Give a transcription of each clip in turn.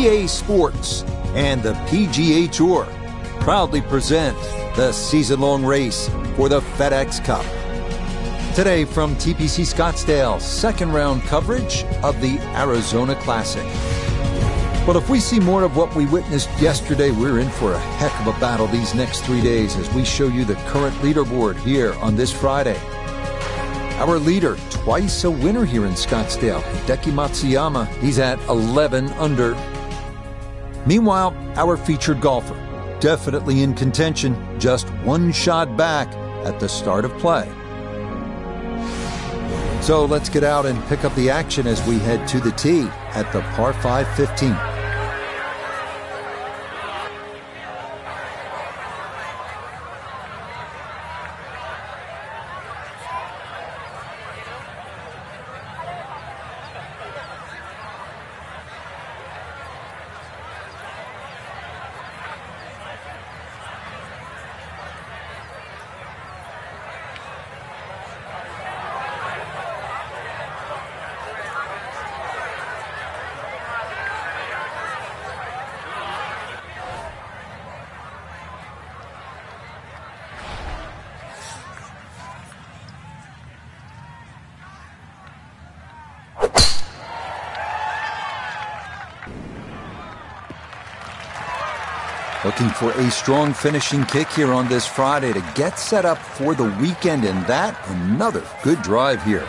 EA Sports and the PGA Tour proudly present the season-long race for the FedEx Cup. Today from TPC Scottsdale, second round coverage of the Arizona Classic. But if we see more of what we witnessed yesterday, we're in for a heck of a battle these next 3 days as we show you the current leaderboard here on this Friday. Our leader, twice a winner here in Scottsdale, Hideki Matsuyama, he's at 11 under. Meanwhile, our featured golfer, definitely in contention, just one shot back at the start of play. So let's get out and pick up the action as we head to the tee at the par 5 15. Looking for a strong finishing kick here on this Friday to get set up for the weekend, and that another good drive here.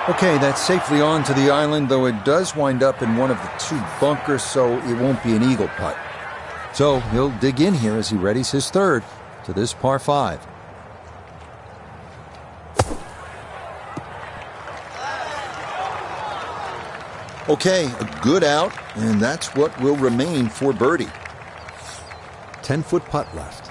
Okay, that's safely on to the island, though it does wind up in one of the two bunkers, so it won't be an eagle putt. So he'll dig in here as he readies his third to this par 5. Okay, a good out, and that's what will remain for birdie. 10-foot putt left.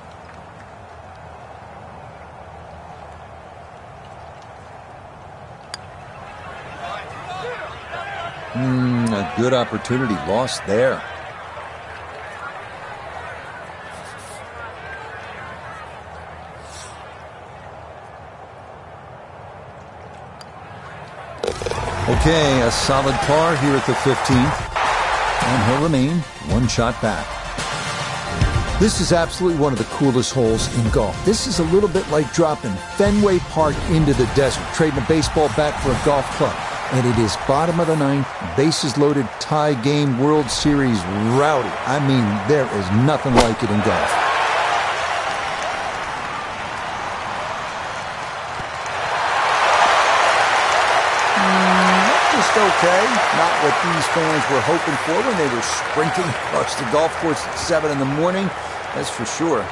A good opportunity lost there. Okay, a solid par here at the 15th, and he'll remain one shot back. This is absolutely one of the coolest holes in golf. This is a little bit like dropping Fenway Park into the desert, trading a baseball bat for a golf club. And it is bottom of the ninth, bases loaded, tie game, World Series rowdy. I mean, there is nothing like it in golf. Just okay. Not what these fans were hoping for when they were sprinting across the golf course at 7 in the morning. That's for sure.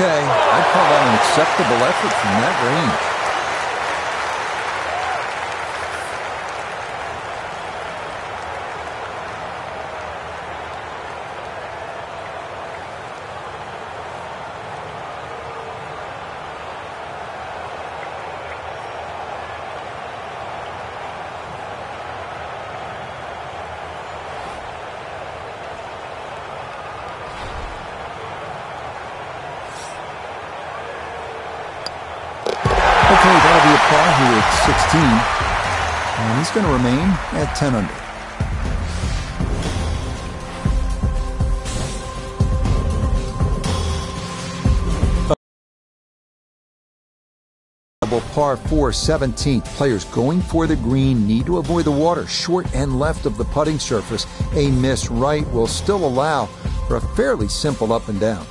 Okay, I'd call that an acceptable effort from that range. Okay, that'll be a par here at 16, and he's going to remain at 10 under. Par 4, 17th. Players going for the green need to avoid the water short and left of the putting surface. A miss right will still allow for a fairly simple up and down.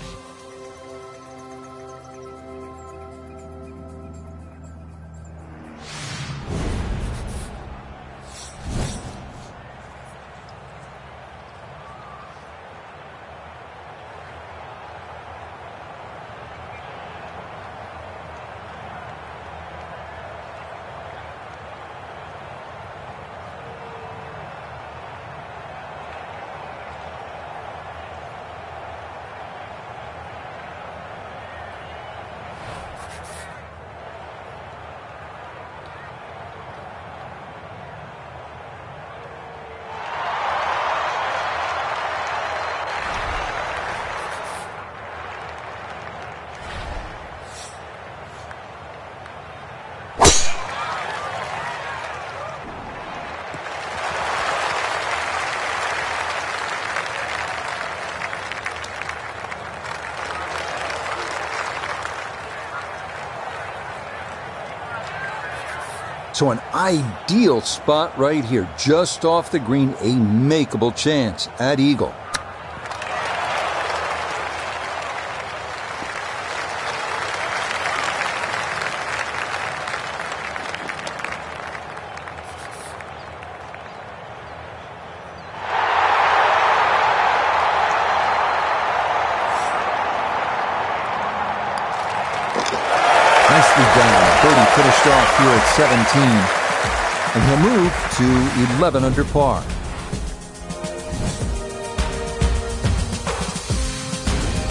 So an ideal spot right here, just off the green, a makeable chance at eagle. Nicely done. Birdie finished off here at 17. And he'll move to 11 under par.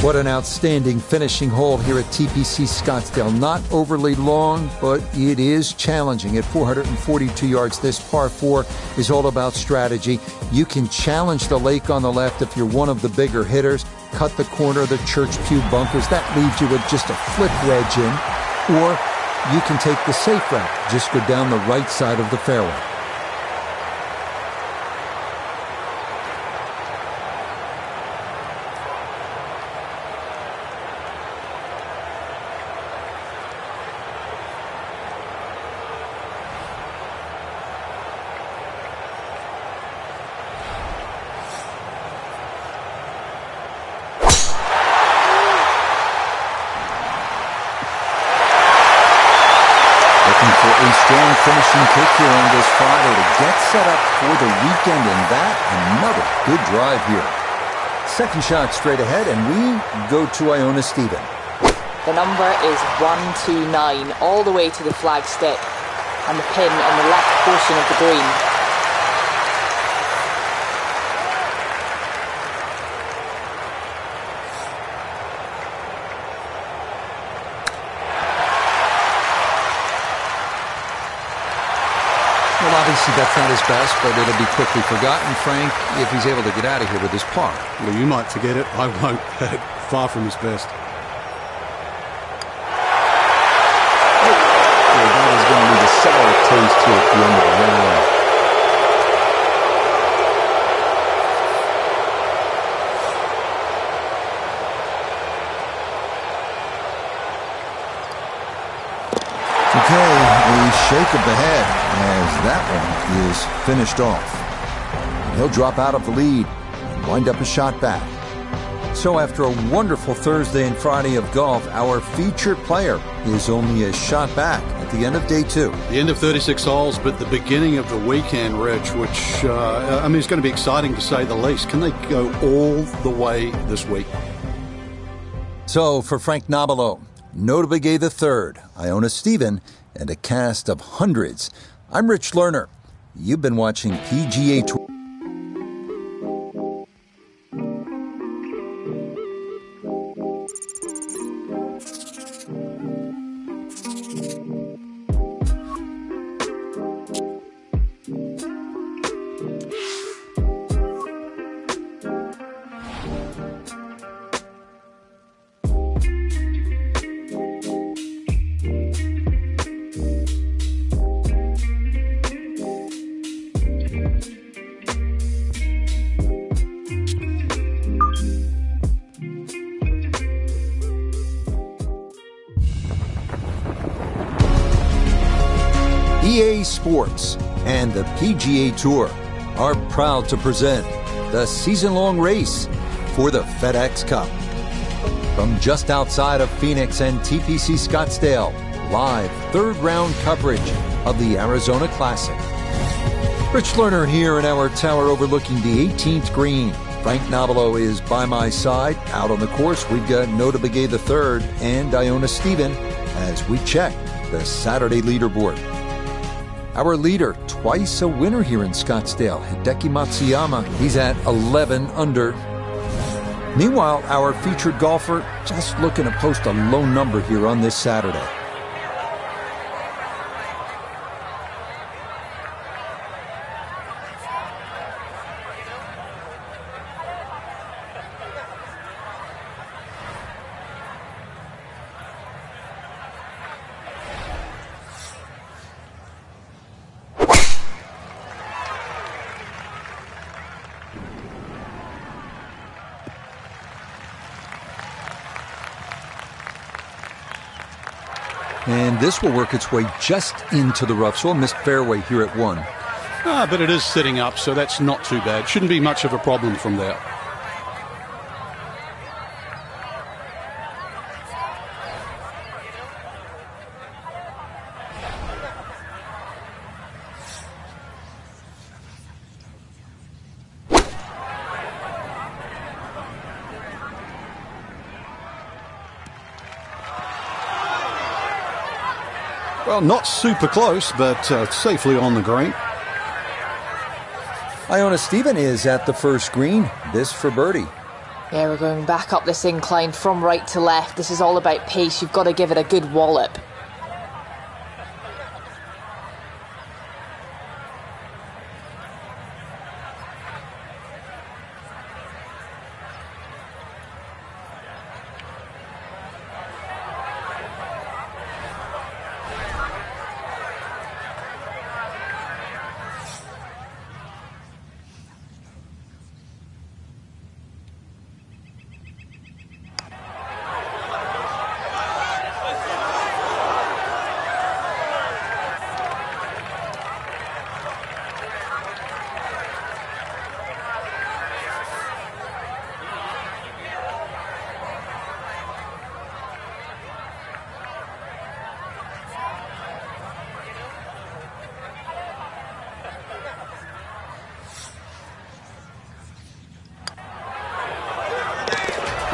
What an outstanding finishing hole here at TPC Scottsdale. Not overly long, but it is challenging. At 442 yards, this par 4 is all about strategy. You can challenge the lake on the left if you're one of the bigger hitters. Cut the corner of the Church Pew bunkers. That leaves you with just a flip wedge in. Or you can take the safe route. Just go down the right side of the fairway. A strong finishing kick here on this Friday to get set up for the weekend, and that another good drive here. Second shot straight ahead, and we go to Iona Stephen. The number is 129, all the way to the flag stick, and the pin on the left portion of the green. Well, obviously that's not his best, but it'll be quickly forgotten, Frank, if he's able to get out of here with his par. Well, you might forget it. I won't. Far from his best. Well, that is going to leave a sour taste here at the end of the round. Okay, a shake of the head as that one is finished off. He'll drop out of the lead and wind up a shot back. So after a wonderful Thursday and Friday of golf, our featured player is only a shot back at the end of day 2. The end of 36 holes, but the beginning of the weekend, Rich, which, it's going to be exciting to say the least. Can they go all the way this week? So for Frank Nobilo, Notah Begay III, Iona Stephen, and a cast of hundreds, I'm Rich Lerner. You've been watching PGA Tour. EA Sports and the PGA Tour are proud to present the season-long race for the FedEx Cup. From just outside of Phoenix and TPC Scottsdale, live third-round coverage of the Arizona Classic. Rich Lerner here in our tower overlooking the 18th green. Frank Nobilo is by my side. Out on the course, we've got Notah Begay III and Iona Stephen as we check the Saturday leaderboard. Our leader, twice a winner here in Scottsdale, Hideki Matsuyama. He's at 11 under. Meanwhile, our featured golfer just looking to post a low number here on this Saturday. And this will work its way just into the rough, so a missed fairway here at 1. But it is sitting up, so that's not too bad. Shouldn't be much of a problem from there. Well, not super close, but safely on the green. Iona Stephen is at the first green. This for birdie. Yeah, we're going back up this incline from right to left. This is all about pace. You've got to give it a good wallop.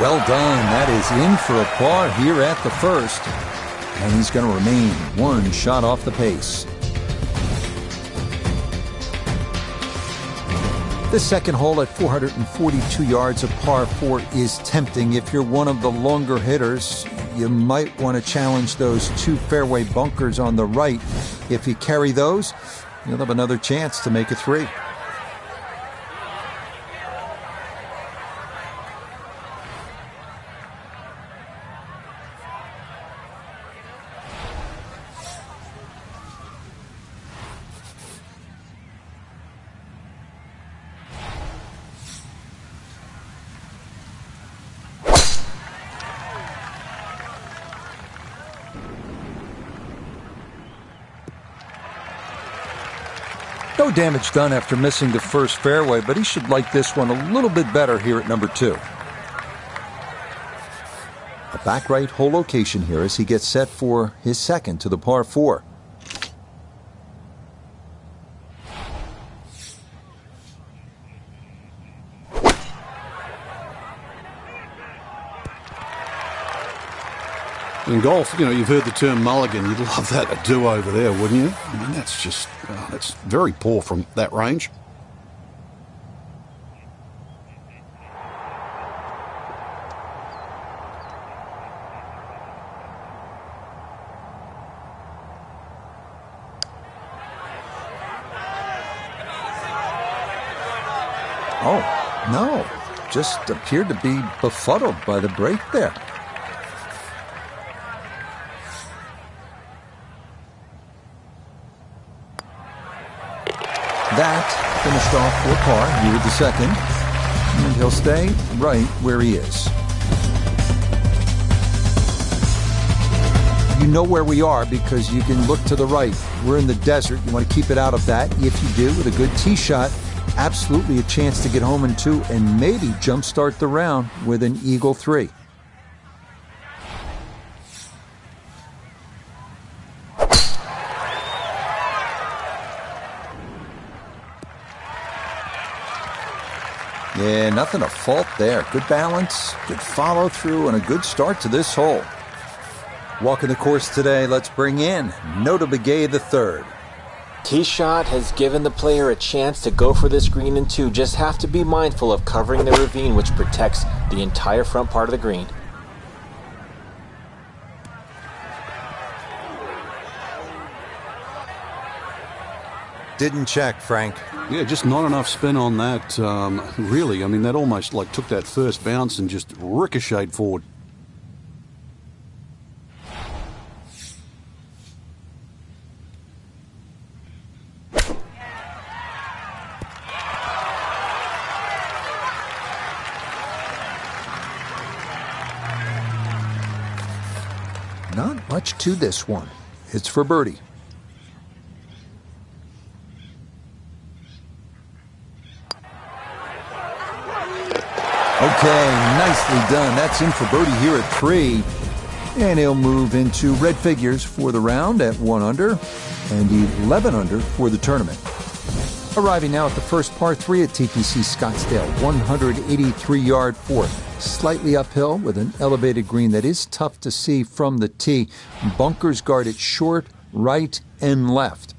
Well done. That is in for a par here at the first. And he's going to remain one shot off the pace. The second hole at 442 yards of par 4 is tempting. If you're one of the longer hitters, you might want to challenge those 2 fairway bunkers on the right. If you carry those, you'll have another chance to make a 3. No damage done after missing the first fairway, but he should like this one a little bit better here at number 2. A back right hole location here as he gets set for his second to the par 4. In golf, you know, you've heard the term mulligan. You'd love that, a do-over there, wouldn't you? I mean, that's just, that's very poor from that range. Oh, no. Just appeared to be befuddled by the break there. That finished off for par here with the second, and he'll stay right where he is. You know where we are because you can look to the right. We're in the desert. You want to keep it out of that. If you do, with a good tee shot, absolutely a chance to get home in 2 and maybe jumpstart the round with an eagle 3. Yeah, nothing to fault there. Good balance, good follow through, and a good start to this hole. Walking the course today, let's bring in Notah Begay III. Tee shot has given the player a chance to go for this green in 2. Just have to be mindful of covering the ravine, which protects the entire front part of the green. Didn't check, Frank. Yeah, just not enough spin on that, really. I mean, that almost like took that first bounce and just ricocheted forward. Not much to this one. It's for birdie. Okay, nicely done. That's in for birdie here at 3. And he'll move into red figures for the round at 1 under and 11 under for the tournament. Arriving now at the first par 3 at TPC Scottsdale, 183-yard fourth. Slightly uphill with an elevated green that is tough to see from the tee. Bunkers guard it short, right, and left.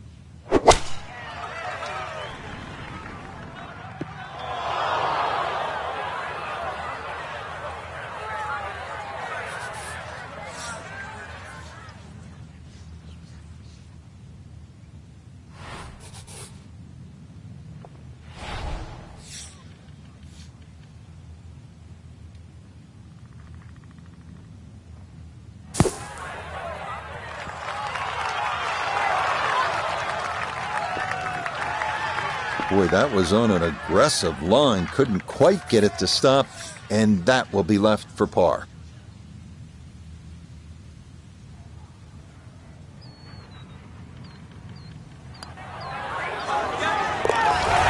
Boy, that was on an aggressive line. Couldn't quite get it to stop, and that will be left for par.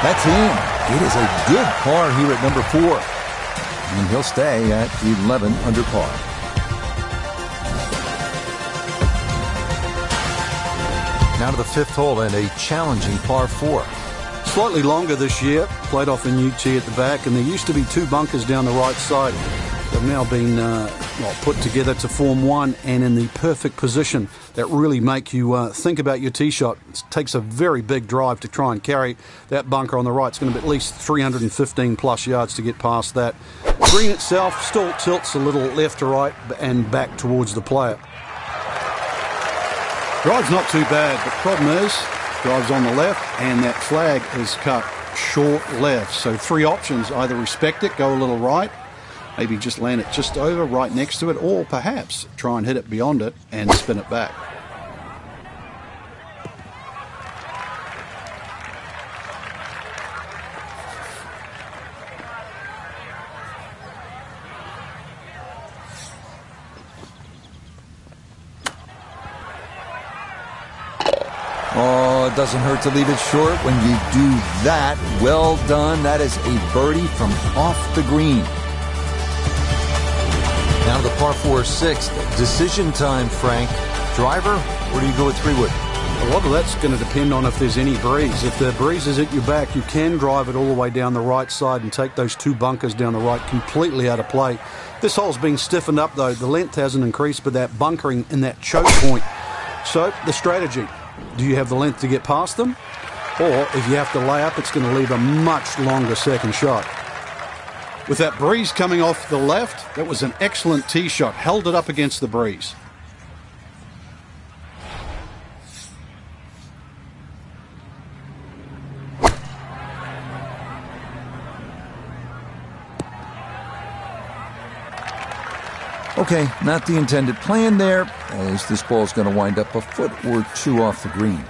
That's in. It is a good par here at number 4. And he'll stay at 11 under par. Now to the 5th hole and a challenging par 4. Slightly longer this year, played off a new tee at the back, and there used to be 2 bunkers down the right side. They've now been put together to form one, and in the perfect position that really make you think about your tee shot. It takes a very big drive to try and carry that bunker on the right. It's going to be at least 315 plus yards to get past that. Green itself still tilts a little left to right and back towards the player. Drive's not too bad, but the problem is, drive's on the left, and that flag is cut short left. So 3 options: either respect it, go a little right, maybe just land it just over, right next to it, or perhaps try and hit it beyond it and spin it back. Oh, it doesn't hurt to leave it short when you do that. Well done. That is a birdie from off the green. Now to the par 4 6th. Decision time, Frank. Driver, or do you go with 3-wood? A lot of that's going to depend on if there's any breeze. If the breeze is at your back, you can drive it all the way down the right side and take those 2 bunkers down the right completely out of play. This hole's been stiffened up, though. The length hasn't increased, but that bunkering in that choke point. So, the strategy. Do you have the length to get past them? Or if you have to lay up, it's going to leave a much longer second shot. With that breeze coming off the left, that was an excellent tee shot. Held it up against the breeze. Okay, not the intended plan there, as this ball's going to wind up a foot or 2 off the green.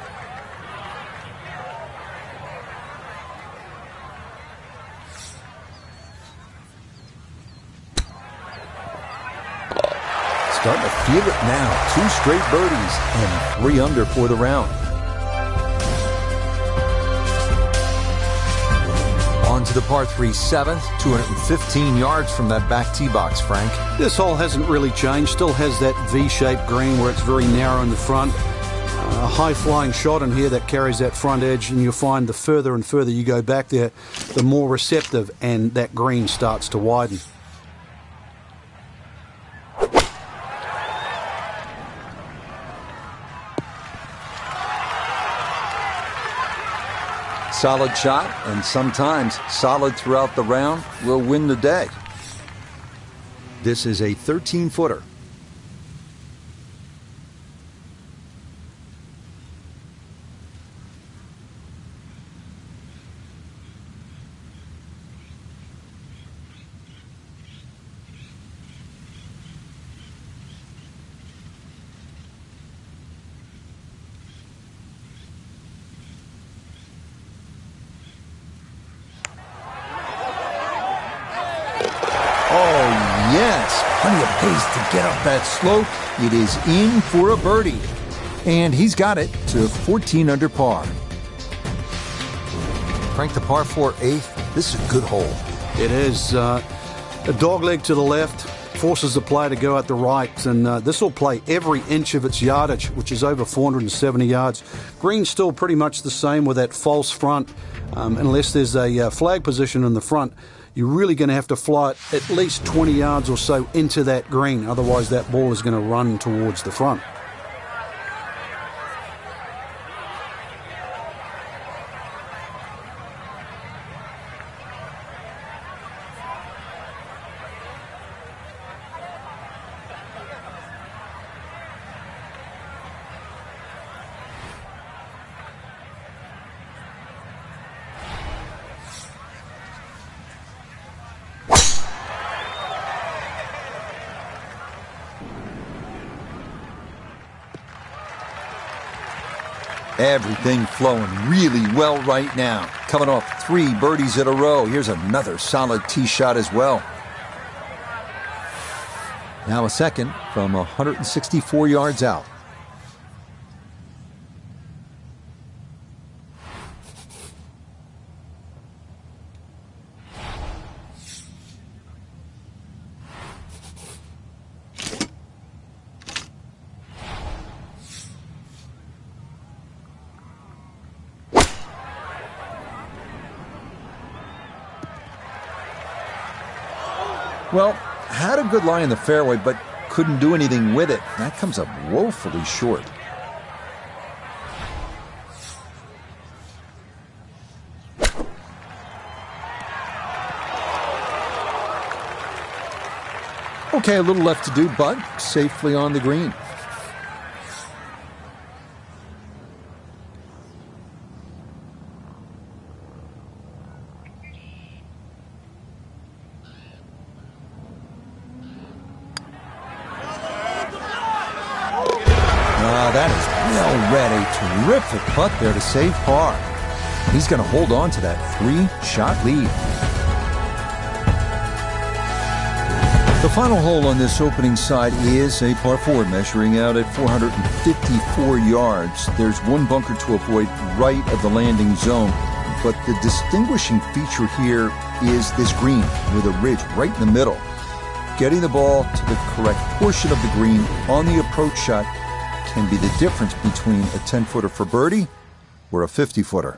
Starting to feel it now. 2 straight birdies and 3 under for the round. On to the par 3 7th, 215 yards from that back tee box, Frank. This hole hasn't really changed. Still has that V-shaped green where it's very narrow in the front. A high-flying shot in here that carries that front edge, and you'll find the further and further you go back there, the more receptive and that green starts to widen. Solid shot, and sometimes solid throughout the round, will win the day. This is a 13-footer. pace to get up that slope. It is in for a birdie. And he's got it to 14 under par. Frank, the par 4 8th. This is a good hole. It is a dogleg to the left, forces the player to go out the right, and this will play every inch of its yardage, which is over 470 yards. Green's still pretty much the same with that false front. Unless there's a flag position in the front, you're really going to have to fly it at least 20 yards or so into that green. Otherwise, that ball is going to run towards the front. Everything flowing really well right now. Coming off 3 birdies in a row. Here's another solid tee shot as well. Now a second from 164 yards out. Well, had a good lie in the fairway, but couldn't do anything with it. That comes up woefully short. Okay, a little left to do, but safely on the green. That is well read. A terrific putt there to save par. He's going to hold on to that 3-shot lead. The final hole on this opening side is a par 4, measuring out at 454 yards. There's one bunker to avoid right of the landing zone, but the distinguishing feature here is this green with a ridge right in the middle. Getting the ball to the correct portion of the green on the approach shot can be the difference between a 10-footer for birdie or a 50-footer.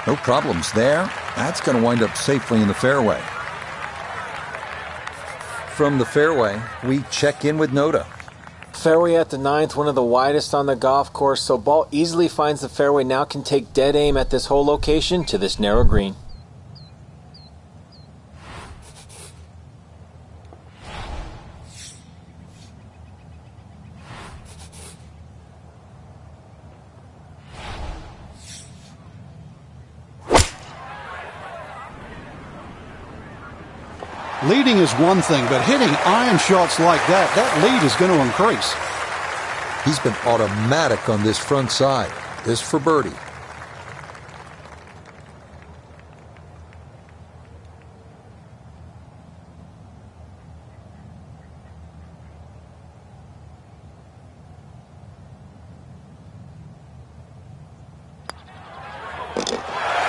No problems there. That's going to wind up safely in the fairway. From the fairway, we check in with Noda. Fairway at the 9th, one of the widest on the golf course, so ball easily finds the fairway, now can take dead aim at this hole location to this narrow green. Leading is one thing, but hitting iron shots like that lead is going to increase. He's been automatic on this front side. This for birdie.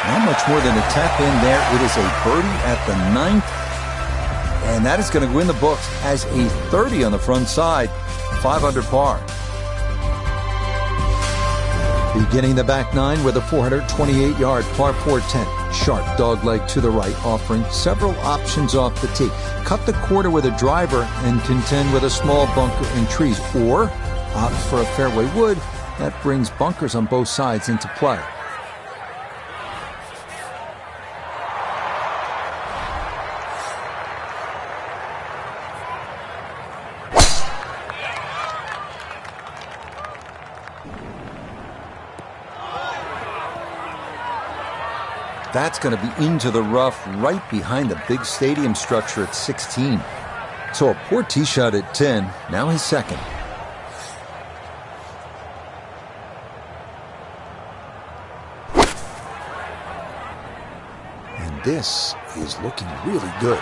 Not much more than a tap in there. It is a birdie at the 9th. And that is going to go in the books as a 30 on the front side, 5 under par. Beginning the back 9 with a 428-yard par 4-10. Sharp dogleg to the right, offering several options off the tee. Cut the quarter with a driver and contend with a small bunker and trees. Or opt for a fairway wood that brings bunkers on both sides into play. That's going to be into the rough right behind the big stadium structure at 16. So a poor tee shot at 10, now his second. And this is looking really good.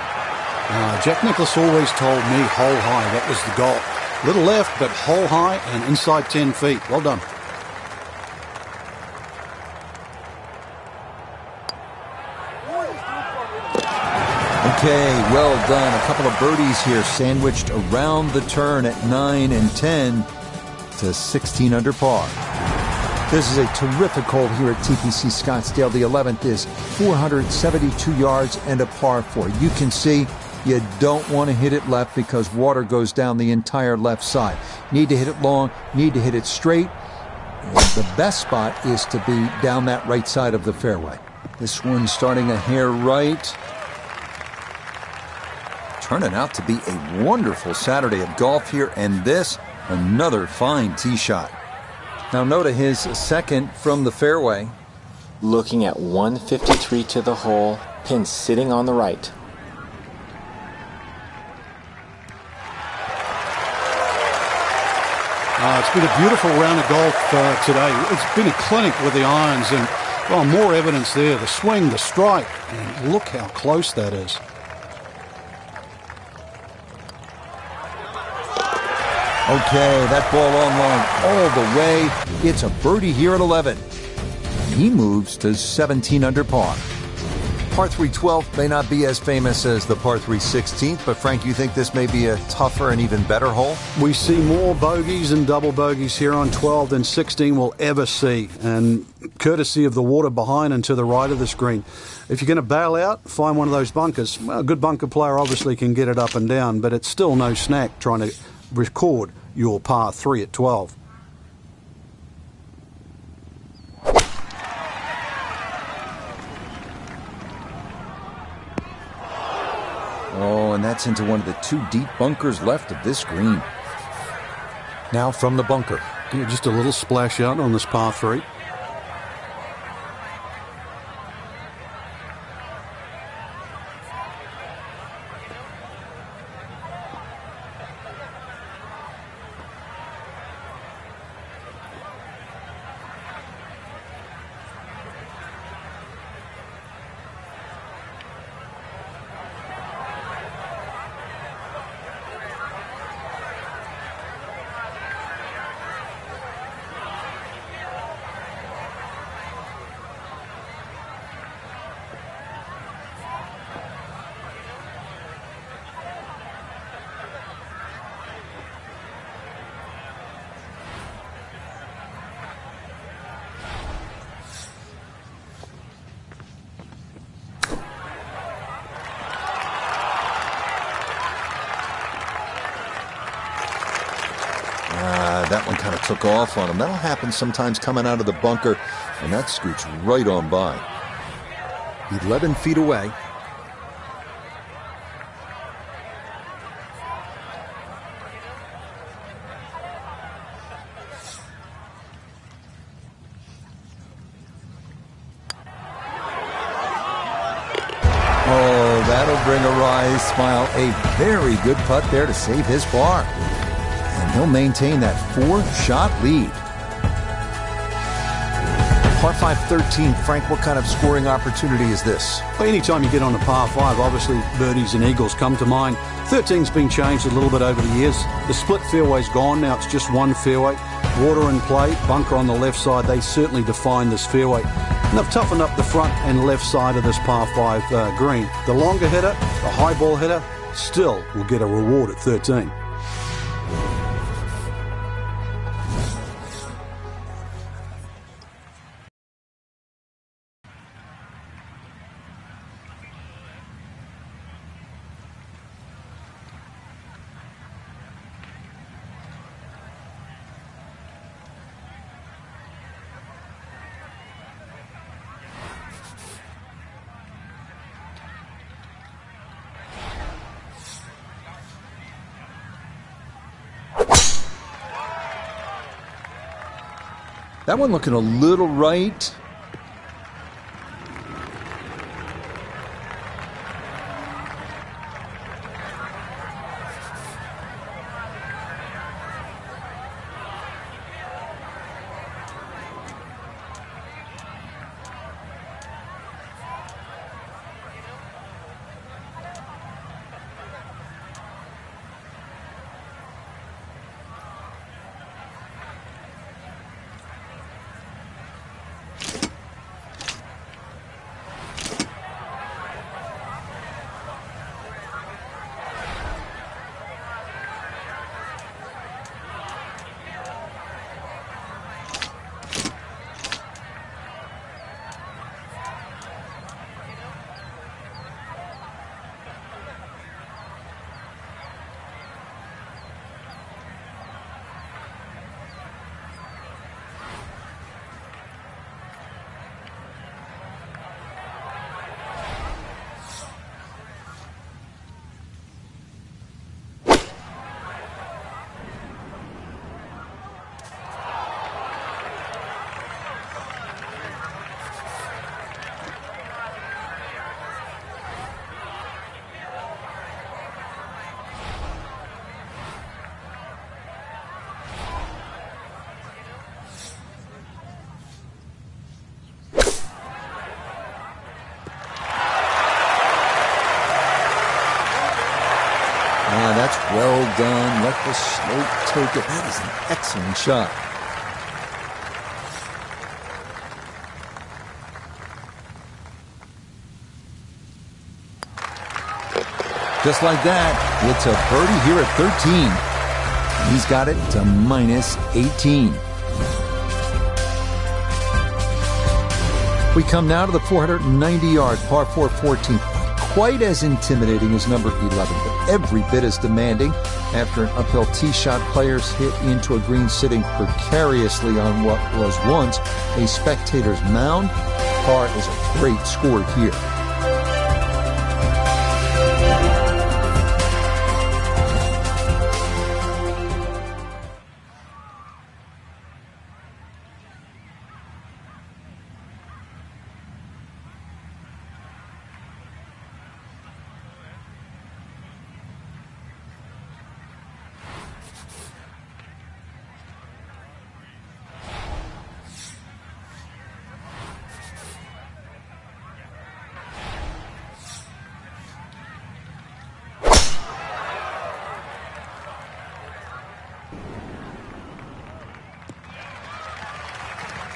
Jack Nicklaus always told me hole high, that was the goal. Little left, but hole high and inside 10 feet. Well done. Okay, well done. A couple of birdies here sandwiched around the turn at 9 and 10 to 16 under par. This is a terrific hole here at TPC Scottsdale. The 11th is 472 yards and a par 4. You can see you don't want to hit it left because water goes down the entire left side. Need to hit it long, need to hit it straight. And the best spot is to be down that right side of the fairway. This one starting a hair right. Turning out to be a wonderful Saturday of golf here, and this, another fine tee shot. Now Notah, his second from the fairway. Looking at 153 to the hole, pin sitting on the right. It's been a beautiful round of golf today. It's been a clinic with the irons, and well, more evidence there. The swing, the strike, and look how close that is. Okay, that ball on line all the way. It's a birdie here at 11. He moves to 17 under par. Par 3 12th may not be as famous as the par 3 16th, but Frank, you think this may be a tougher and even better hole? We see more bogeys and double bogeys here on 12 than 16 will ever see, and courtesy of the water behind and to the right of the screen. If you're going to bail out, find one of those bunkers. Well, a good bunker player obviously can get it up and down, but it's still no snack trying to record your par 3 at 12. Oh, and that's into one of the two deep bunkers left of this green. Now from the bunker. Yeah, just a little splash out on this par 3. That one kind of took off on him. That'll happen sometimes coming out of the bunker, and that scoots right on by. 11 feet away. Oh, that'll bring a wry smile. A very good putt there to save his par. And he'll maintain that 4-shot lead. Par 5 13, Frank, what kind of scoring opportunity is this? Well, anytime you get on a par 5, obviously birdies and eagles come to mind. 13's been changed a little bit over the years. The split fairway's gone, now it's just one fairway. Water in play, bunker on the left side, they certainly define this fairway. And they've toughened up the front and left side of this par 5 green. The longer hitter, the high ball hitter, still will get a reward at 13. That one looking a little right. done. Let the slope take it. That is an excellent shot. Just like that, it's a birdie here at 13. He's got it to minus 18. We come now to the 490-yard par 4 14th. Quite as intimidating as number 11, but every bit as demanding. After an uphill tee shot, players hit into a green sitting precariously on what was once a spectator's mound. Par is a great score here.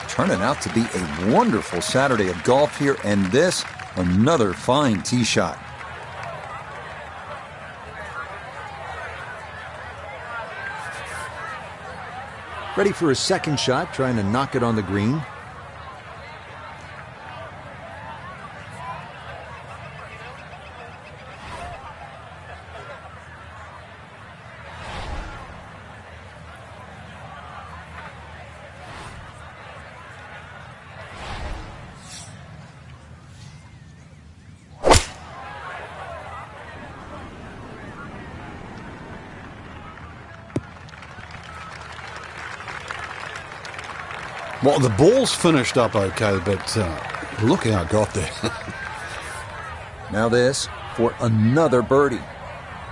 Turning out to be a wonderful Saturday of golf here, and this, another fine tee shot. Ready for his second shot, trying to knock it on the green. Well, the ball's finished up okay, but look how it got there. Now this for another birdie.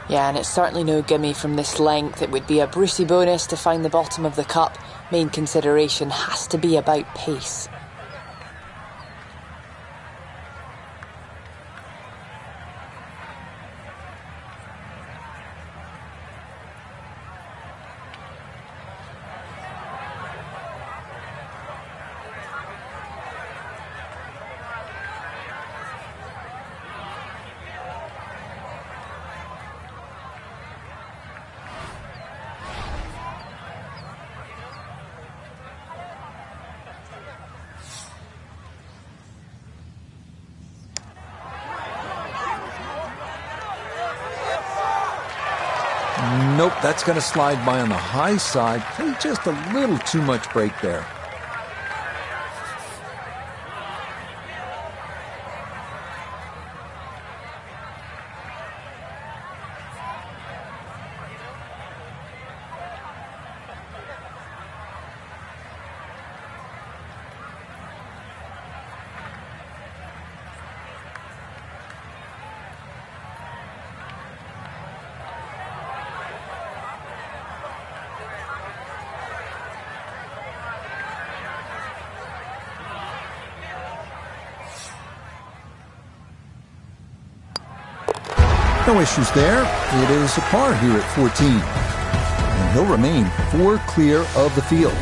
Yeah, and it's certainly no gimme from this length. It would be a Brucey bonus to find the bottom of the cup. Main consideration has to be about pace. Nope, that's going to slide by on the high side. Played just a little too much break there. No issues there. It is a par here at 14. And he'll remain 4 clear of the field.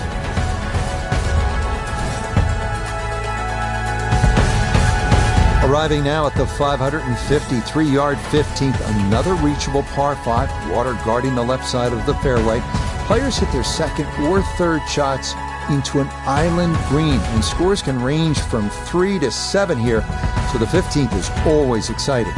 Arriving now at the 553-yard 15th, another reachable par 5, water guarding the left side of the fairway. Players hit their second or third shots into an island green, and scores can range from 3 to 7 here, so the 15th is always exciting.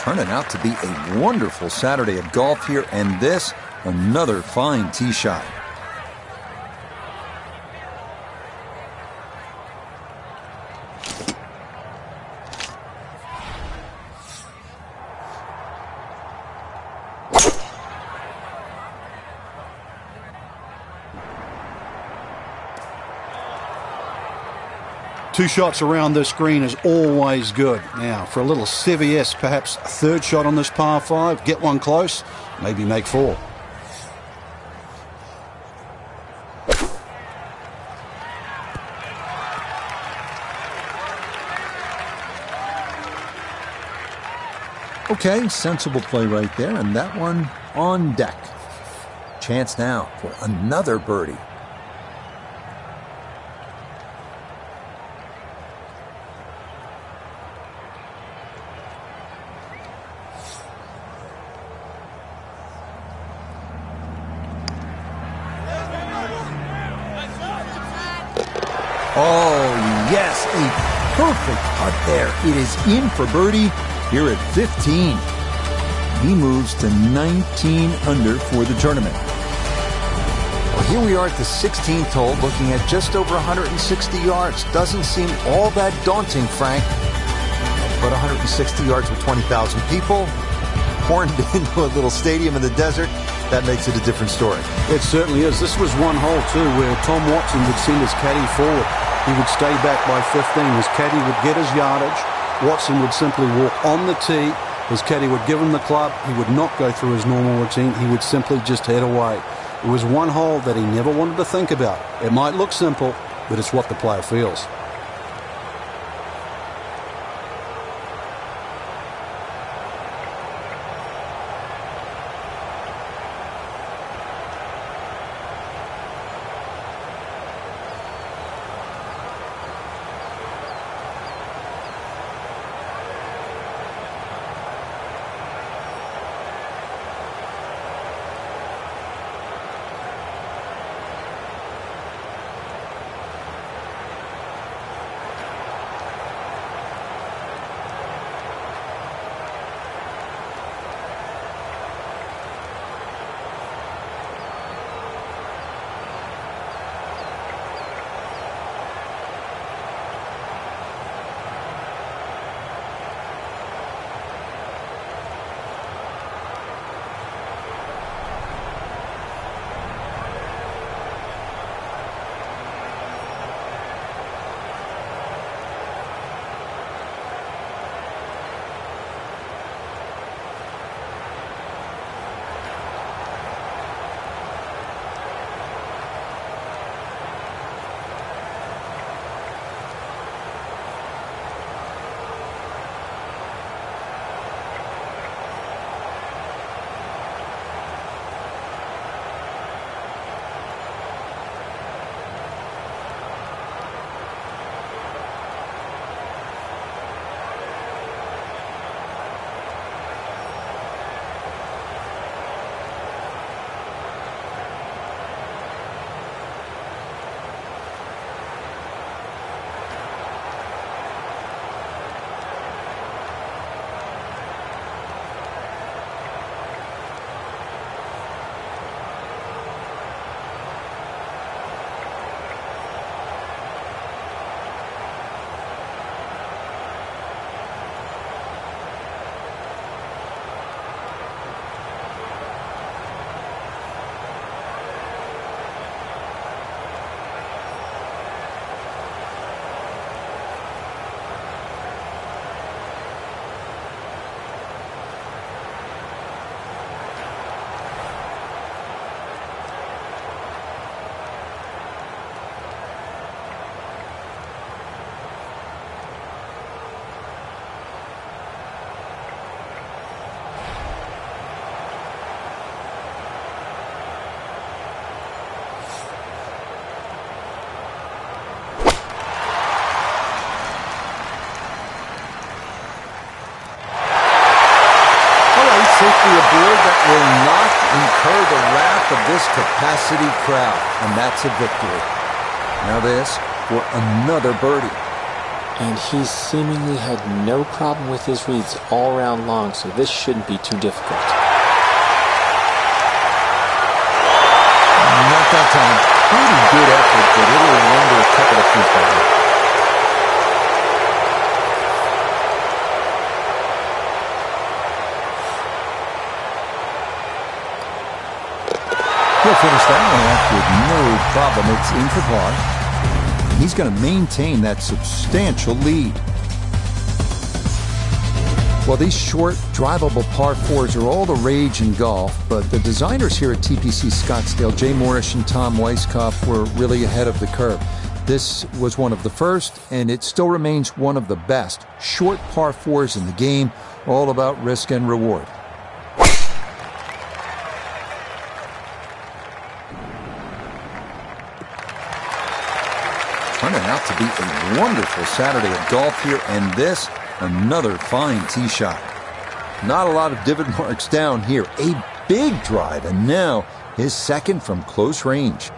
turning out to be a wonderful Saturday of golf here, and this, another fine tee shot. Two shots around this green is always good. Now, for a little CVS, perhaps a third shot on this par 5, get one close, maybe make 4. Okay, sensible play right there, and that one on deck. Chance now for another birdie. Oh, yes, a perfect putt there. It is in for birdie here at 15. He moves to 19 under for the tournament. Well, here we are at the 16th hole, looking at just over 160 yards. Doesn't seem all that daunting, Frank. But 160 yards with 20,000 people, horned into a little stadium in the desert, that makes it a different story. It certainly is. This was one hole, too, where Tom Watson would send his caddy forward. He would stay back by 15. His caddy would get his yardage. Watson would simply walk on the tee. His caddy would give him the club. He would not go through his normal routine. He would simply just head away. It was one hole that he never wanted to think about. It might look simple, but it's what the player feels. Safely aboard that will not incur the wrath of this capacity crowd, and that's a victory. Now this for another birdie. And he's seemingly had no problem with his reads all round long, so this shouldn't be too difficult. Not that time. Pretty good effort, but it'll render a couple of feet behind. He'll finish that one off with no problem. It's in for par. He's going to maintain that substantial lead. Well, these short, drivable par 4s are all the rage in golf, but the designers here at TPC Scottsdale, Jay Morrish and Tom Weiskopf, were really ahead of the curve. This was one of the first, and it still remains one of the best. Short par 4s in the game, all about risk and reward. Turning out to be a wonderful Saturday of golf here, and this, another fine tee shot. Not a lot of divot marks down here. A big drive, and now his second from close range.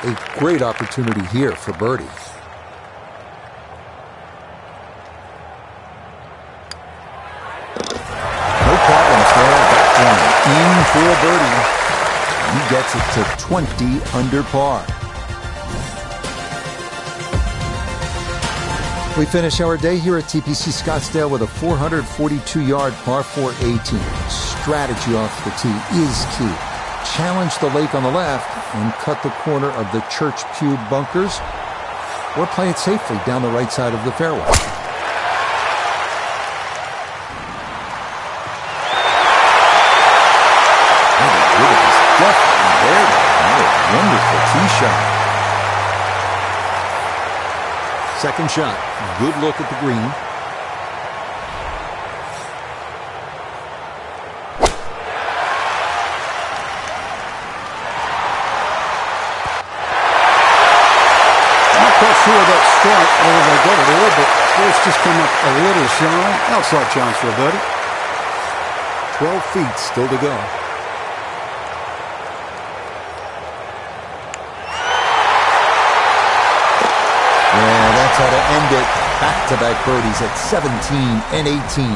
A great opportunity here for birdie. No problems there. That one in for birdie. He gets it to 20 under par. We finish our day here at TPC Scottsdale with a 442-yard par 4 18. Strategy off the tee is key. Challenge the lake on the left and cut the corner of the Church Pew bunkers, or play it safely down the right side of the fairway. Definitely there. Wonderful tee shot. Second shot. Good look at the green. Sure that strike, whether they got it all, but first just come up a little shy. Outside chance for a birdie. 12 feet still to go. Yeah, that's how to end it. Back-to-back birdies at 17 and 18.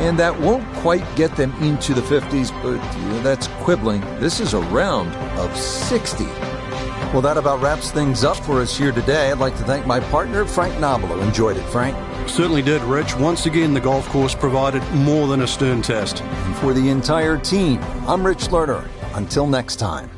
And that won't quite get them into the 50s, but that's quibbling. This is a round of 60. Well, that about wraps things up for us here today. I'd like to thank my partner, Frank Nobilo. Enjoyed it, Frank? Certainly did, Rich. Once again, the golf course provided more than a stern test. And for the entire team, I'm Rich Lerner. Until next time.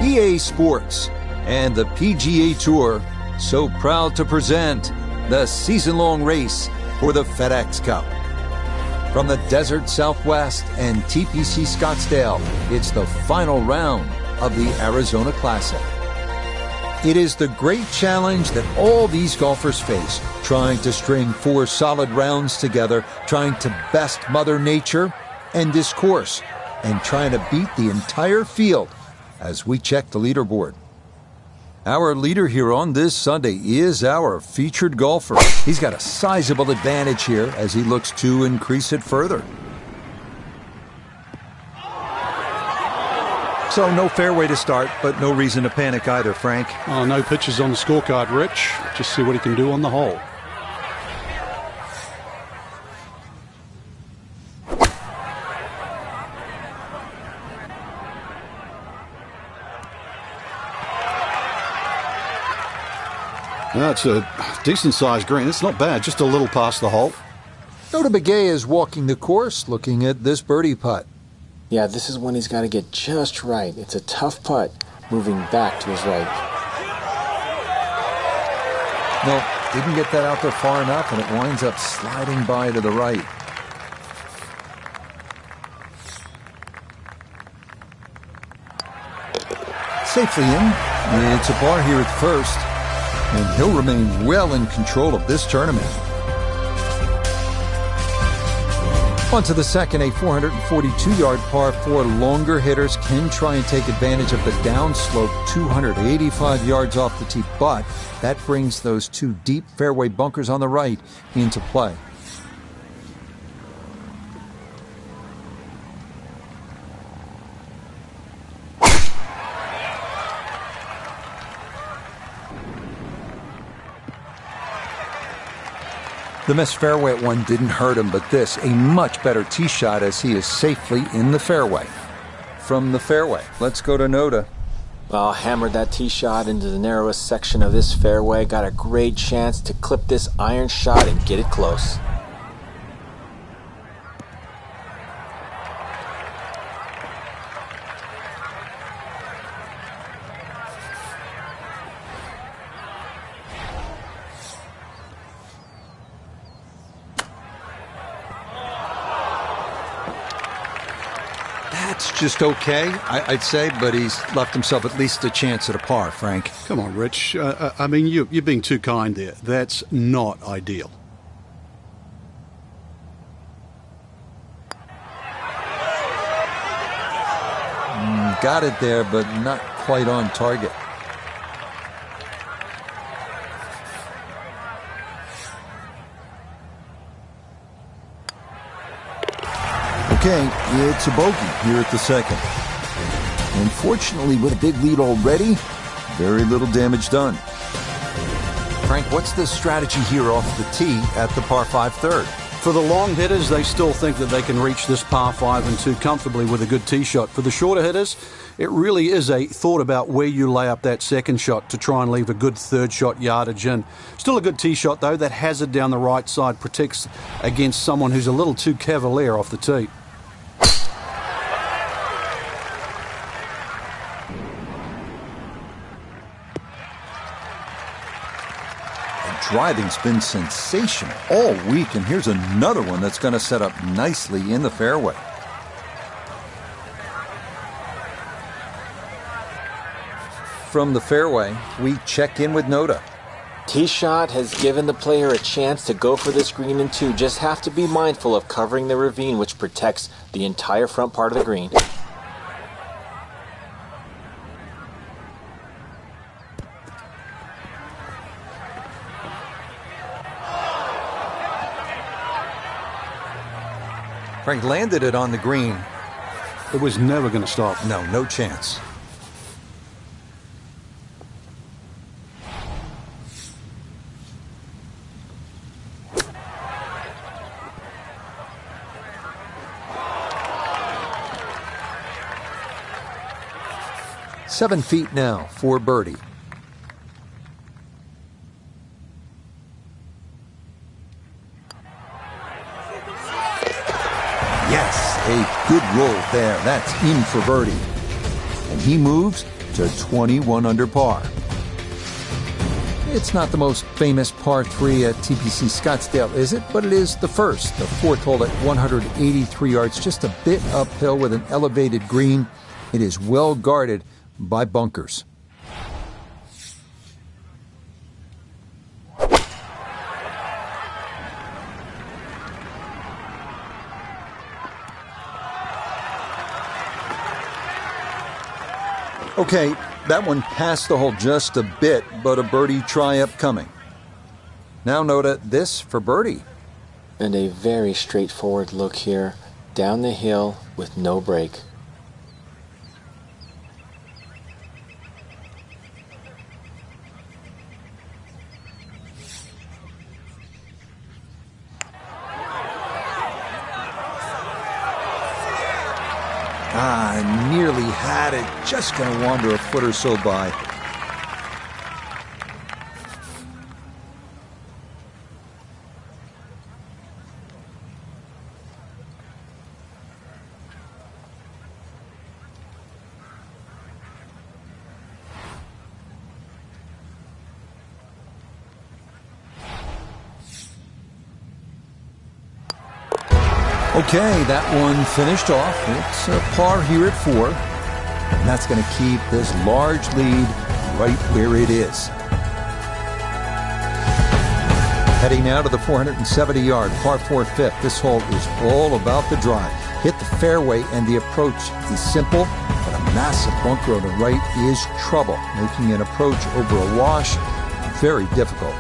EA Sports and the PGA Tour so proud to present the season-long race for the FedEx Cup. From the desert Southwest and TPC Scottsdale, it's the final round of the Arizona Classic. It is the great challenge that all these golfers face, trying to string 4 solid rounds together, trying to best Mother Nature and this course, and trying to beat the entire field as we check the leaderboard. Our leader here on this Sunday is our featured golfer. He's got a sizable advantage here as he looks to increase it further. So no fair way to start, but no reason to panic either, Frank. Oh, no pitches on the scorecard, Rich. Just see what he can do on the hole. It's a decent-sized green. It's not bad, just a little past the hole. Nota Begay is walking the course, looking at this birdie putt. Yeah, this is one he's got to get just right. It's a tough putt, moving back to his right. No, didn't get that out there far enough, and it winds up sliding by to the right. Safely in. It's a par here at first, and he'll remain well in control of this tournament. On to the second, a 442-yard par 4. Longer hitters can try and take advantage of the downslope 285 yards off the tee, but that brings those two deep fairway bunkers on the right into play. The missed fairway at one didn't hurt him, but this, a much better tee shot as he is safely in the fairway. From the fairway, let's go to Nota. Well, hammered that tee shot into the narrowest section of this fairway. Got a great chance to clip this iron shot and get it close. That's just okay, I'd say, but he's left himself at least a chance at a par, Frank. Come on, Rich. I mean, you're being too kind there. That's not ideal. Got it there, but not quite on target. Okay, it's a bogey here at the second. Unfortunately, with a big lead already, very little damage done. Frank, what's the strategy here off the tee at the par 5 third? For the long hitters, they still think that they can reach this par 5 and 2 comfortably with a good tee shot. For the shorter hitters, it really is a thought about where you lay up that second shot to try and leave a good third shot yardage in. Still a good tee shot, though. That hazard down the right side protects against someone who's a little too cavalier off the tee. Driving's been sensational all week, and here's another one that's going to set up nicely in the fairway. From the fairway, we check in with Nota. Tee shot has given the player a chance to go for this green in 2. Just have to be mindful of covering the ravine, which protects the entire front part of the green. Frank landed it on the green. It was never going to stop. No chance. Seven feet now for birdie. Yes, a good roll there. That's in for birdie. And he moves to 21 under par. It's not the most famous par 3 at TPC Scottsdale, is it? But it is the first. The fourth hole at 183 yards, just a bit uphill with an elevated green. It is well guarded by bunkers. Okay, that one passed the hole just a bit, but a birdie try upcoming. Now Nota, this for birdie. And a very straightforward look here, down the hill with no break. Nearly had it. Just going to wander a foot or so by. Okay, that one finished off. It's a par here at 4. And that's going to keep this large lead right where it is. Heading now to the 470-yard par 4 fifth. This hole is all about the drive. Hit the fairway, and the approach is simple, but a massive bunker on the right is trouble, making an approach over a wash very difficult.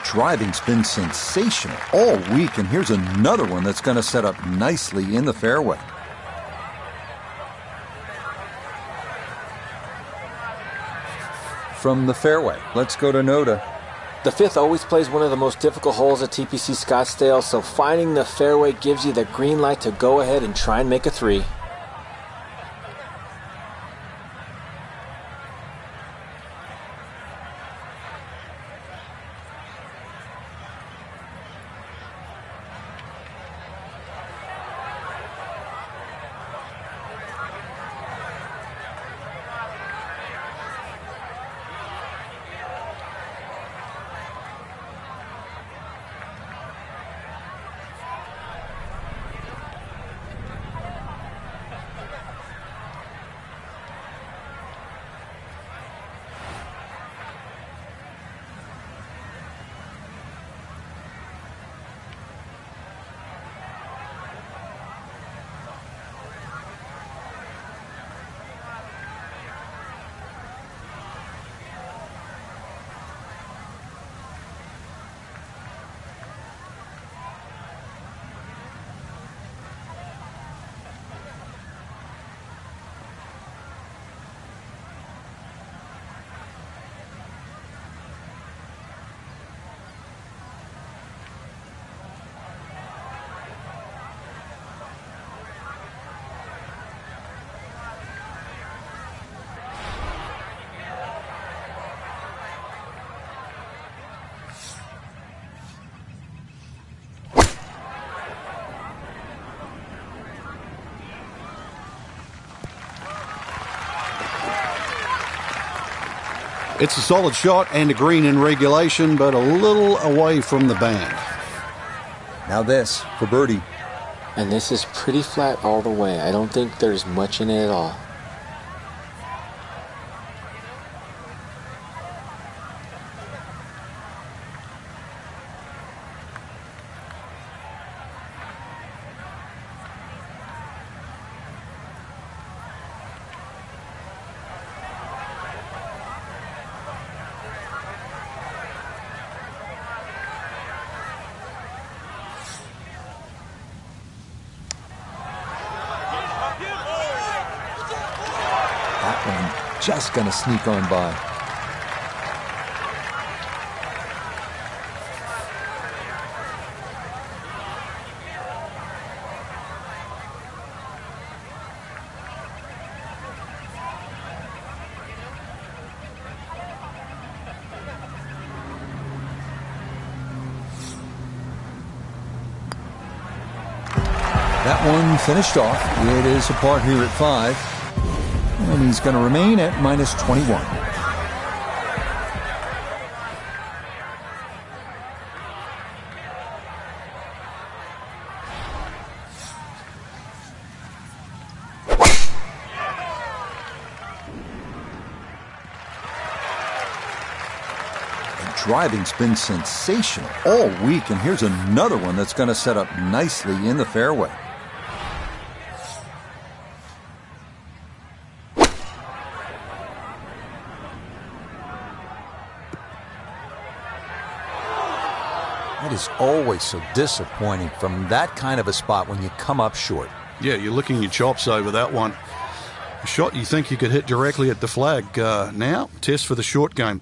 Driving's been sensational all week, and here's another one that's going to set up nicely in the fairway. From the fairway, let's go to Noda. The 5th always plays one of the most difficult holes at TPC Scottsdale, so finding the fairway gives you the green light to go ahead and try and make a 3. It's a solid shot and a green in regulation, but a little away from the bank. Now this for birdie. And this is pretty flat all the way. I don't think there's much in it at all. Just going to sneak on by. That one finished off. It is a par here at 5. And he's going to remain at minus 21. The driving's been sensational all week, and here's another one that's going to set up nicely in the fairway. It is always so disappointing from that kind of a spot when you come up short. Yeah, you're licking your chops over that one. A shot you think you could hit directly at the flag. Now, test for the short game.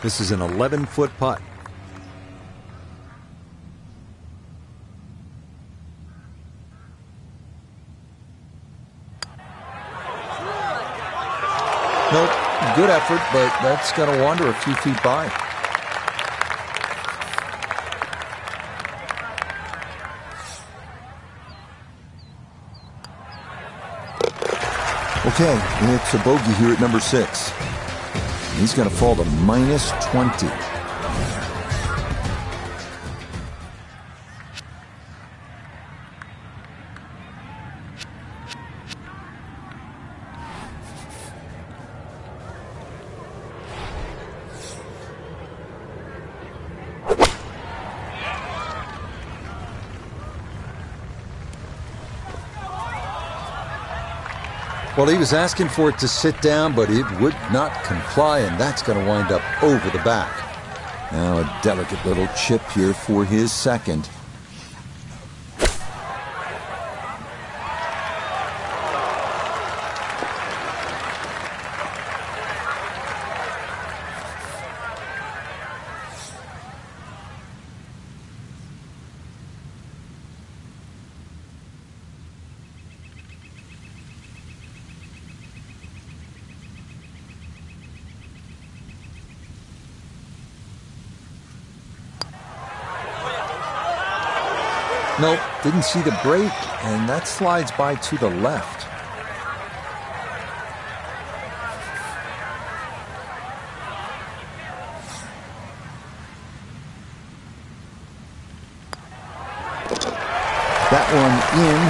This is an 11-foot putt. Nope, good effort, but that's going to wander a few feet by. Okay, it's a bogey here at number 6. He's going to fall to minus 20. Well, he was asking for it to sit down, but it would not comply, and that's going to wind up over the back. Now a delicate little chip here for his second. Nope, didn't see the break, and that slides by to the left. That one in.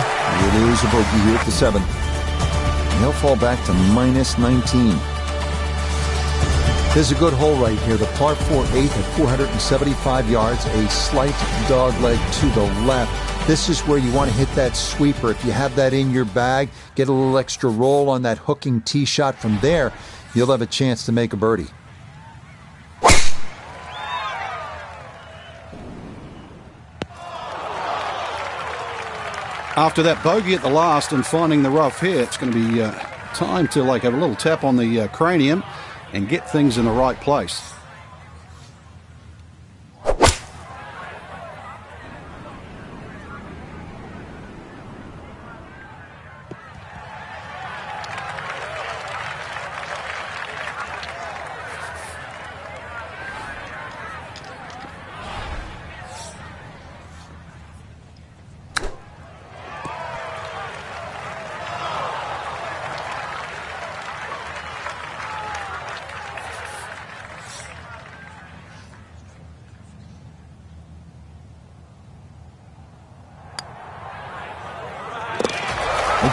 It is a bogey here at the 7th. And he'll fall back to minus 19. This is a good hole right here. The par 4-8 at 475 yards, a slight dog leg to the left. This is where you want to hit that sweeper. If you have that in your bag, get a little extra roll on that hooking tee shot from there, you'll have a chance to make a birdie. After that bogey at the last and finding the rough here, it's going to be time to have a little tap on the cranium and get things in the right place.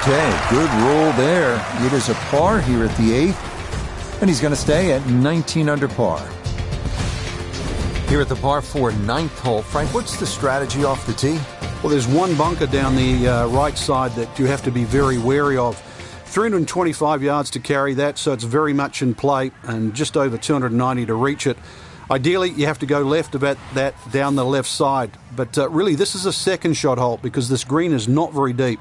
Okay, good roll there. It is a par here at the 8th, and he's going to stay at 19 under par. Here at the par 4 9th hole, Frank, what's the strategy off the tee? Well, there's one bunker down the right side that you have to be very wary of. 325 yards to carry that, so it's very much in play, and just over 290 to reach it. Ideally, you have to go left about that down the left side. But really, this is a second shot hole because this green is not very deep.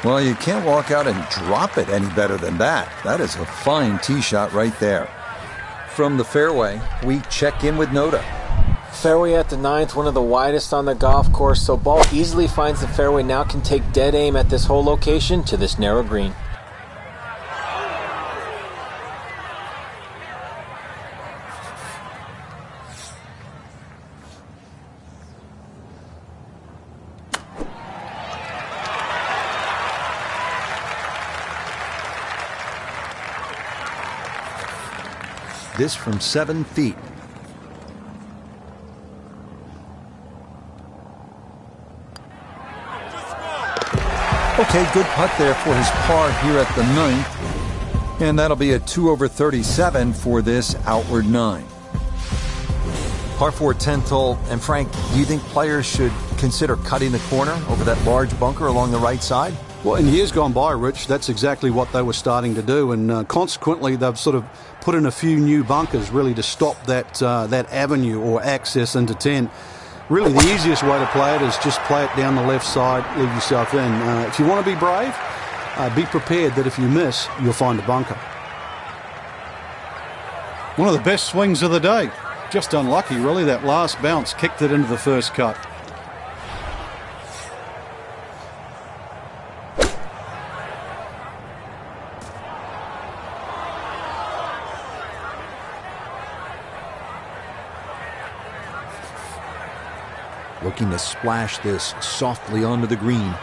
Well, you can't walk out and drop it any better than that. That is a fine tee shot right there. From the fairway, we check in with Noda. Fairway at the 9th, one of the widest on the golf course, so ball easily finds the fairway. Now can take dead aim at this whole location to this narrow green. This from 7 feet. Okay, good putt there for his par here at the 9th. And that'll be a 2 over 37 for this outward 9. Par 4 10th hole. And Frank, do you think players should consider cutting the corner over that large bunker along the right side? Well, in years gone by, Rich, that's exactly what they were starting to do, and consequently they've sort of put in a few new bunkers really to stop that avenue or access into 10. Really, the easiest way to play it is just play it down the left side, leave yourself in. If you want to be brave, be prepared that if you miss, you'll find a bunker. One of the best swings of the day. Just unlucky, really. That last bounce kicked it into the first cut. Looking to splash this softly onto the green.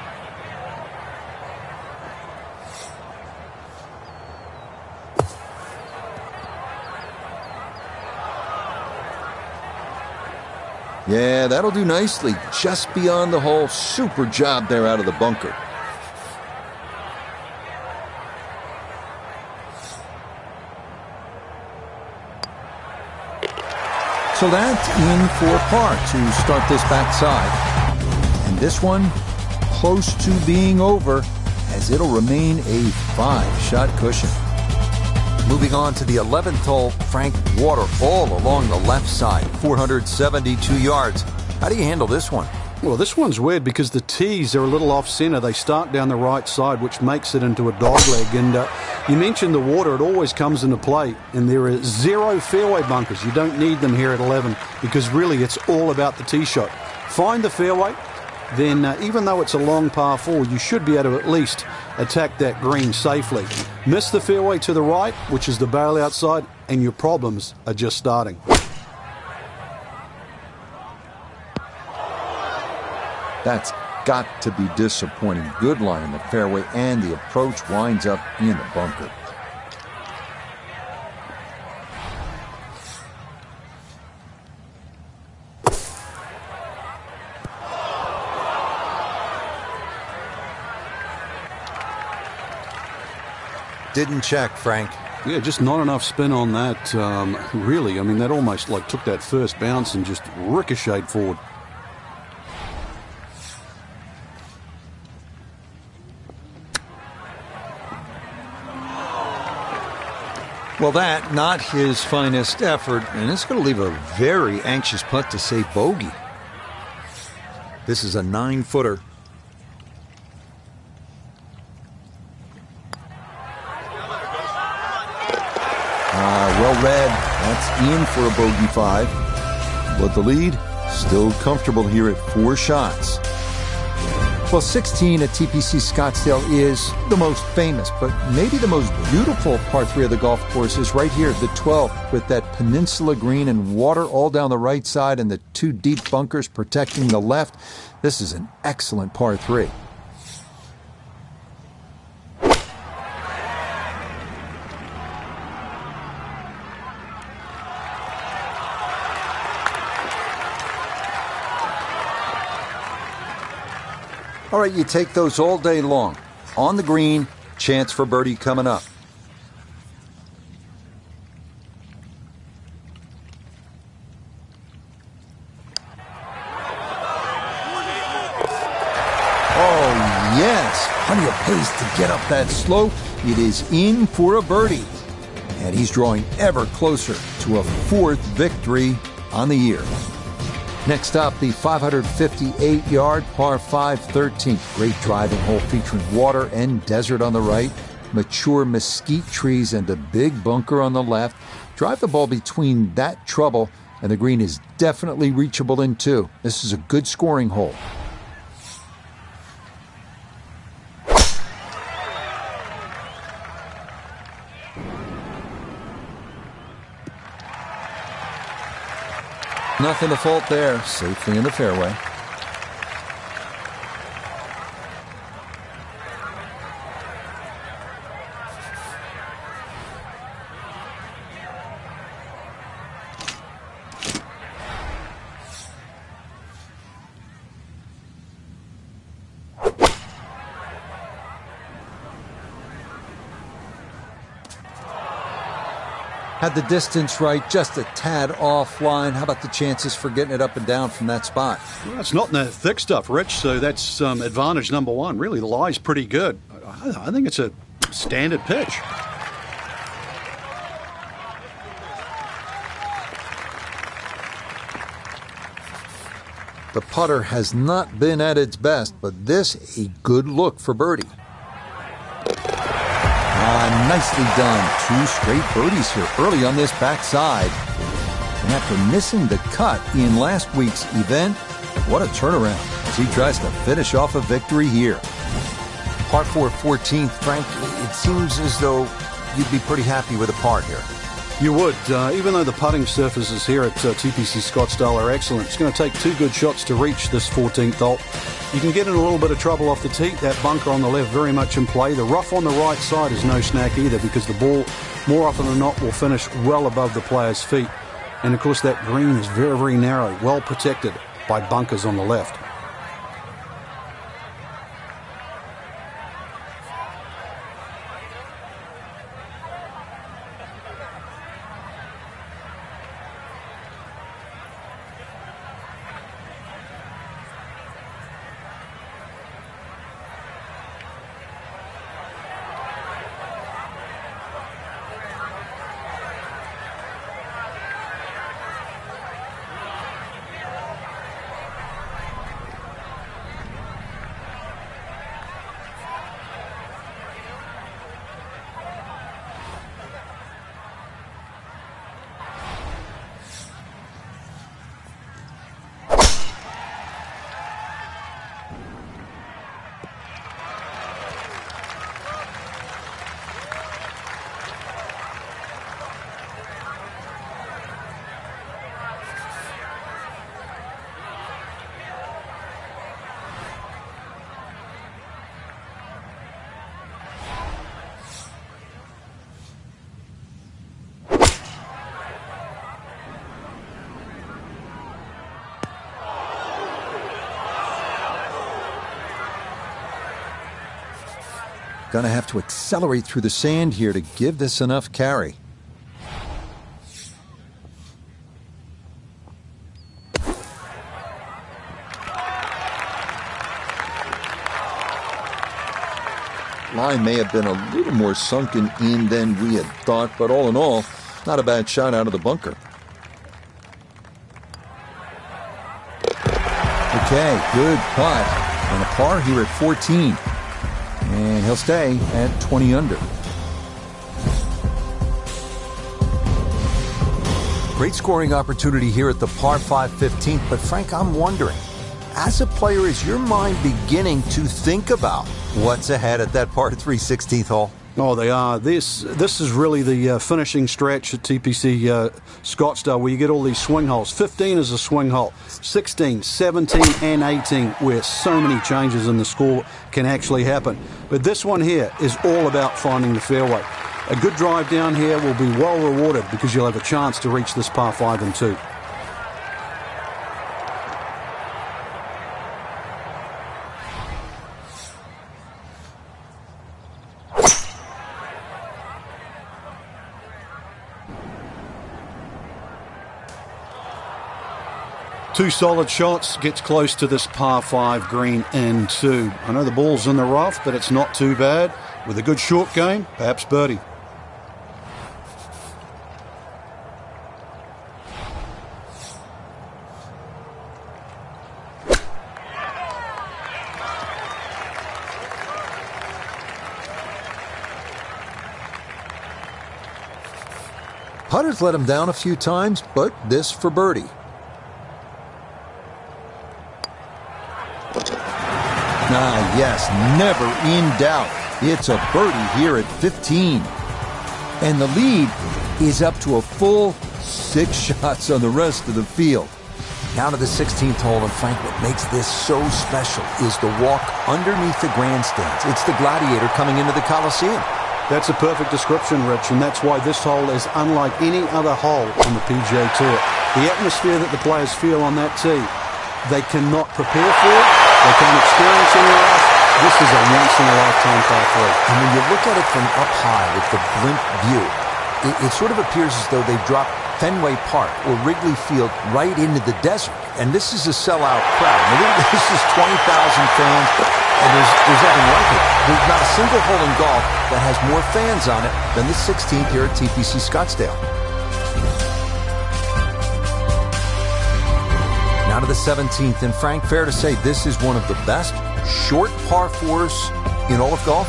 Yeah, that'll do nicely. Just beyond the hole. Super job there out of the bunker. So that's in for par to start this backside. And this one close to being over, as it'll remain a 5-shot cushion. Moving on to the 11th hole, Frank, water all along the left side, 472 yards. How do you handle this one? Well, this one's weird because the tees are a little off-center. They start down the right side, which makes it into a dogleg. And you mentioned the water. It always comes into play. And there are 0 fairway bunkers. You don't need them here at 11 because really it's all about the tee shot. Find the fairway, then even though it's a long par 4, you should be able to at least attack that green safely. Miss the fairway to the right, which is the barrel outside, and your problems are just starting. That's got to be disappointing. Good line in the fairway, and the approach winds up in the bunker. Didn't check, Frank. Yeah, just not enough spin on that, really. I mean, that almost like took that first bounce and just ricocheted forward. Well, that, not his finest effort, and it's going to leave a very anxious putt to save bogey. This is a 9-footer. Well read. That's in for a bogey 5. But the lead, still comfortable here at 4 shots. Well, 16 at TPC Scottsdale is the most famous, but maybe the most beautiful par 3 of the golf course is right here, the 12th, with that peninsula green and water all down the right side and the 2 deep bunkers protecting the left. This is an excellent par 3. All right, you take those all day long. On the green, chance for birdie coming up. Oh, yes. Plenty of pace to get up that slope. It is in for a birdie. And he's drawing ever closer to a 4th victory on the year. Next up, the 558-yard par 5 13th. Great driving hole featuring water and desert on the right, mature mesquite trees and a big bunker on the left. Drive the ball between that trouble, and the green is definitely reachable in 2. This is a good scoring hole. Nothing to fault there, safely in the fairway. Had the distance right, just a tad offline. How about the chances for getting it up and down from that spot? Well, it's not in the thick stuff, Rich, so that's advantage number 1. Really, the lie's pretty good. I think it's a standard pitch. The putter has not been at its best, but this a good look for birdie. Nicely done. 2 straight birdies here early on this backside. And after missing the cut in last week's event, what a turnaround as he tries to finish off a victory here. Par 4 14th, Frank, it seems as though you'd be pretty happy with a par here. You would, even though the putting surfaces here at TPC Scottsdale are excellent. It's going to take 2 good shots to reach this 14th hole. You can get in a little bit of trouble off the tee. That bunker on the left very much in play. The rough on the right side is no snack either, because the ball, more often than not, will finish well above the player's feet. And of course that green is very, very narrow, well protected by bunkers on the left. Going to have to accelerate through the sand here to give this enough carry. Line may have been a little more sunken in than we had thought, but all in all, not a bad shot out of the bunker. Okay, good putt. And a par here at 14. And he'll stay at 20 under. Great scoring opportunity here at the par 5 15th, but Frank, I'm wondering, as a player, is your mind beginning to think about what's ahead at that par 3 16th hole? Oh, they are. This is really the finishing stretch at TPC Scottsdale, where you get all these swing holes. 15 is a swing hole. 16, 17, and 18, where so many changes in the score can actually happen. But this one here is all about finding the fairway. A good drive down here will be well rewarded because you'll have a chance to reach this par 5 and 2. 2 solid shots, gets close to this par 5 green in 2. I know the ball's in the rough, but it's not too bad. With a good short game, perhaps birdie. Putter's let him down a few times, but this for birdie. Yes, never in doubt. It's a birdie here at 15. And the lead is up to a full 6 shots on the rest of the field. Now to the 16th hole, and Frank, what makes this so special is the walk underneath the grandstands. It's the Gladiator coming into the Coliseum. That's a perfect description, Rich, and that's why this hole is unlike any other hole on the PGA Tour. The atmosphere that the players feel on that tee, they cannot prepare for it, they can't experience anywhere else. This is a once-in-a-lifetime par 3. And when you look at it from up high with the blimp view, it sort of appears as though they've dropped Fenway Park or Wrigley Field right into the desert. And this is a sellout crowd. I mean, this is 20,000 fans, and there's nothing like it. There's not a single hole in golf that has more fans on it than the 16th here at TPC Scottsdale. Now to the 17th, and Frank, fair to say this is one of the best short par 4s in all of golf?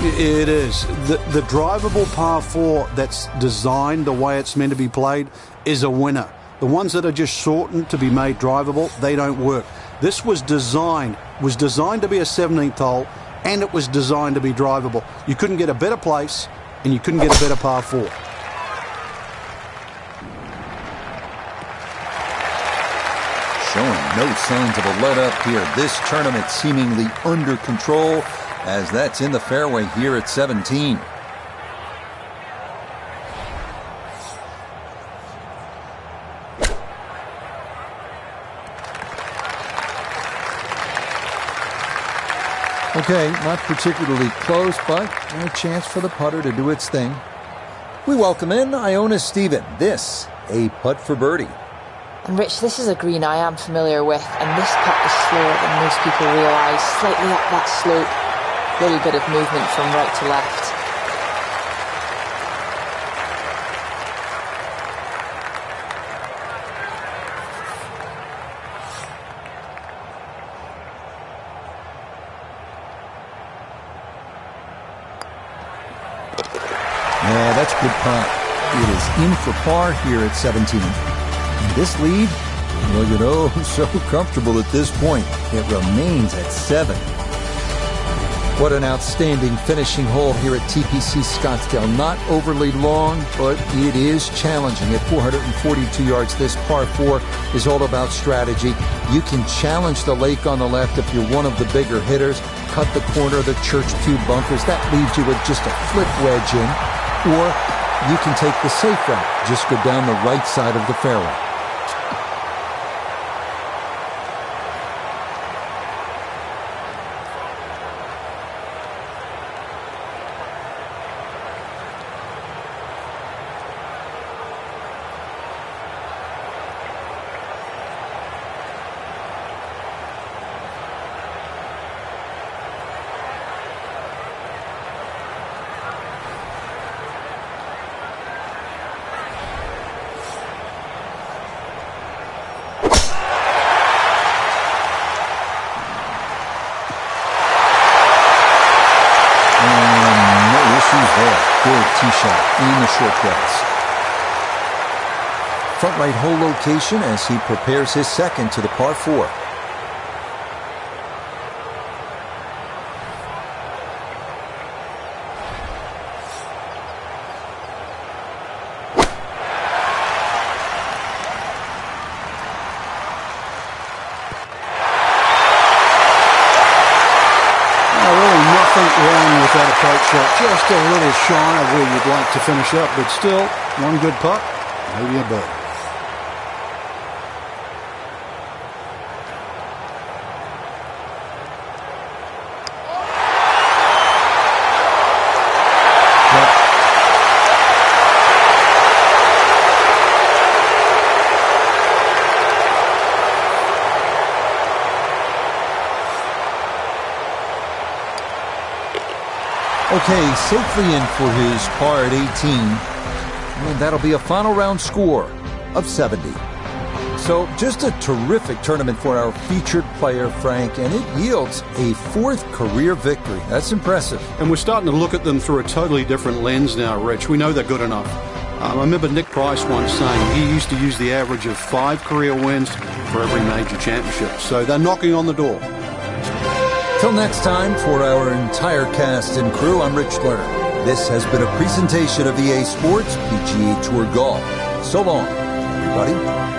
It is. The drivable par 4 that's designed the way it's meant to be played is a winner. The ones that are just shortened to be made drivable, they don't work. This was designed to be a 17th hole, and it was designed to be drivable. You couldn't get a better place, and you couldn't get a better par 4. Showing no signs of a let-up here. This tournament seemingly under control, as that's in the fairway here at 17. Okay, not particularly close, but a chance for the putter to do its thing. We welcome in Iona Stephen. This, a putt for birdie. And Rich, this is a green I am familiar with, and this putt is slower than most people realise. Slightly up that slope, little bit of movement from right to left. Yeah, that's a good putt. It is in for par here at 17. And this lead, well, so comfortable at this point. It remains at 7. What an outstanding finishing hole here at TPC Scottsdale. Not overly long, but it is challenging. At 442 yards, this par 4 is all about strategy. You can challenge the lake on the left if you're one of the bigger hitters. Cut the corner of the Church Pew bunkers. That leaves you with just a flip wedge in. Or you can take the safe route. Just go down the right side of the fairway. Good tee shot in the short grass. Front right hole location as he prepares his second to the par 4. Wrong with that approach shot, just a little shy of where you'd like to finish up, but still one good putt, maybe a birdie. Okay, safely in for his par at 18. And that'll be a final round score of 70. So just a terrific tournament for our featured player, Frank, and it yields a 4th career victory. That's impressive. And we're starting to look at them through a totally different lens now, Rich. We know they're good enough. I remember Nick Price once saying he used to use the average of 5 career wins for every major championship. So they're knocking on the door. Till next time, for our entire cast and crew, I'm Rich Lerner. This has been a presentation of EA Sports PGA Tour Golf. So long, everybody.